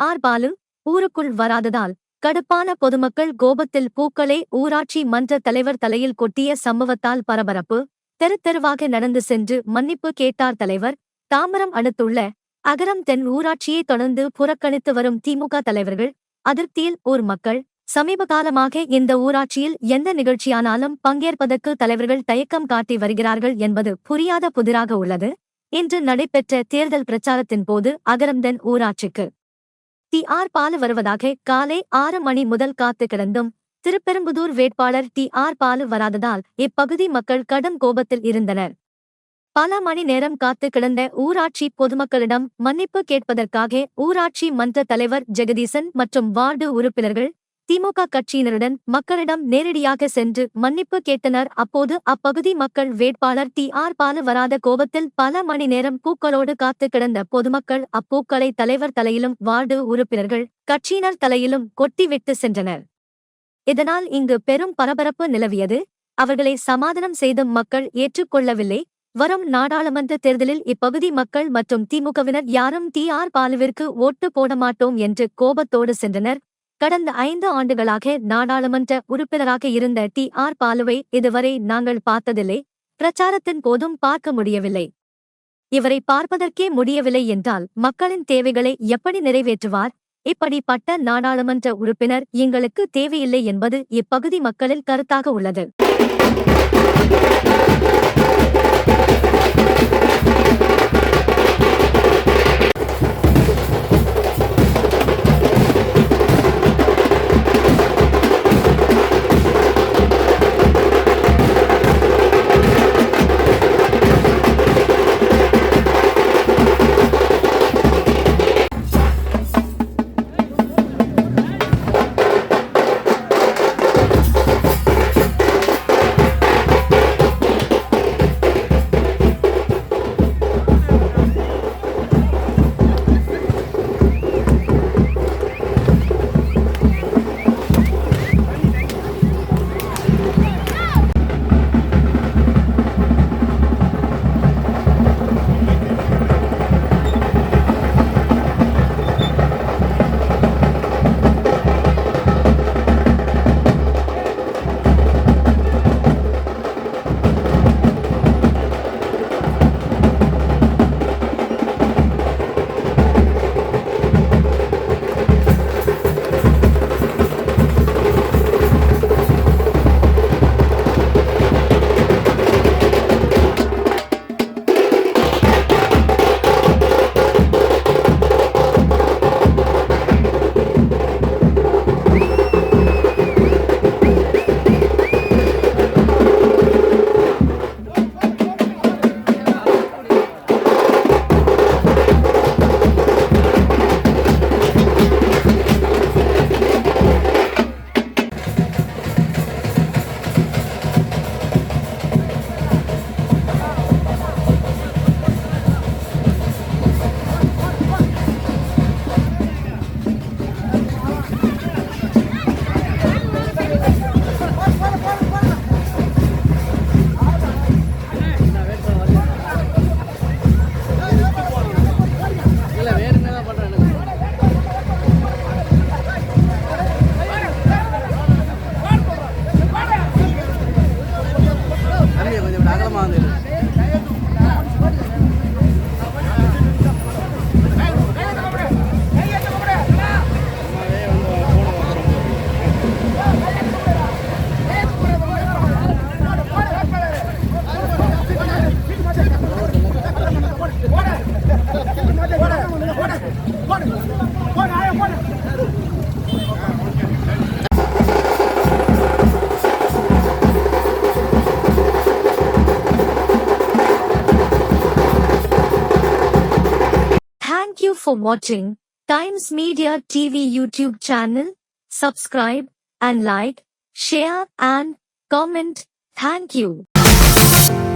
R Balu ஊருக்குள் வராததால் கடுப்பான பொதுமக்கள் கோபத்தில் பூக்களை ஊராட்சி மன்ற தலைவர் தலையில் கொட்டிய சம்பவத்தால் பரபரப்பு. தெருவாக நடந்து சென்று மன்னிப்பு கேட்டார் தலைவர். தாம்பரம் அடுத்துள்ள அகரம் தென் ஊராட்சியை தொடர்ந்து புறக்கணித்து வரும் திமுக தலைவர்கள். அதிருப்தியில் ஊர் மக்கள். சமீபகாலமாக இந்த ஊராட்சியில் எந்த நிகழ்ச்சியானாலும் பங்கேற்பதற்கு தலைவர்கள் தயக்கம் காட்டி வருகிறார்கள் என்பது புரியாத புதிராக உள்ளது. இன்று நடைபெற்ற தேர்தல் பிரச்சாரத்தின் போது அகரம் தென் ஊராட்சிக்கு ஆர் பாலு வருவதாக காலை 6 மணி முதல் காத்து கிடந்தும் திருப்பெரும்புதூர் வேட்பாளர் ஆர் பாலு வராததால் இப்பகுதி மக்கள் கடும் கோபத்தில் இருந்தனர். பல மணி நேரம் காத்து கிடந்த ஊராட்சி பொதுமக்களிடம் மன்னிப்பு கேட்பதற்காக ஊராட்சி மன்ற தலைவர் ஜெகதீசன் மற்றும் வார்டு உறுப்பினர்கள் திமுக கட்சியினருடன் மக்களிடம் நேரடியாக சென்று மன்னிப்பு கேட்டனர். அப்போது அப்பகுதி மக்கள் வேட்பாளர் ஆர் பாலு வராத கோபத்தில் பல மணி நேரம் பூக்களோடு காத்து கிடந்த பொதுமக்கள் அப்பூக்களை தலைவர் தலையிலும் வார்டு உறுப்பினர்கள் கட்சியினர் தலையிலும் கொட்டிவிட்டு சென்றனர். இதனால் இங்கு பெரும் பரபரப்பு நிலவியது. அவர்களை சமாதானம் செய்தும் மக்கள் ஏற்றுக்கொள்ளவில்லை. வரும் நாடாளுமன்ற தேர்தலில் இப்பகுதி மக்கள் மற்றும் திமுகவினர் யாரும் ஆர் பாலுவிற்கு ஓட்டு போட மாட்டோம் என்று கோபத்தோடு சென்றனர். கடந்த 5 ஆண்டுகளாக நாடாளுமன்ற உறுப்பினராக இருந்த ஆர் பாலுவை இதுவரை நாங்கள் பார்த்ததில்லை. பிரச்சாரத்தின் போதும் பார்க்க முடியவில்லை. இவரை பார்ப்பதற்கே முடியவில்லை என்றால் மக்களின் தேவைகளை எப்படி நிறைவேற்றுவார்? இப்படிப்பட்ட நாடாளுமன்ற உறுப்பினர் எங்களுக்கு தேவையில்லை என்பது இப்பகுதி மக்களின் கருத்தாக உள்ளது. Thank you for watching Times Media TV YouTube channel. Subscribe and like, share and comment. Thank you.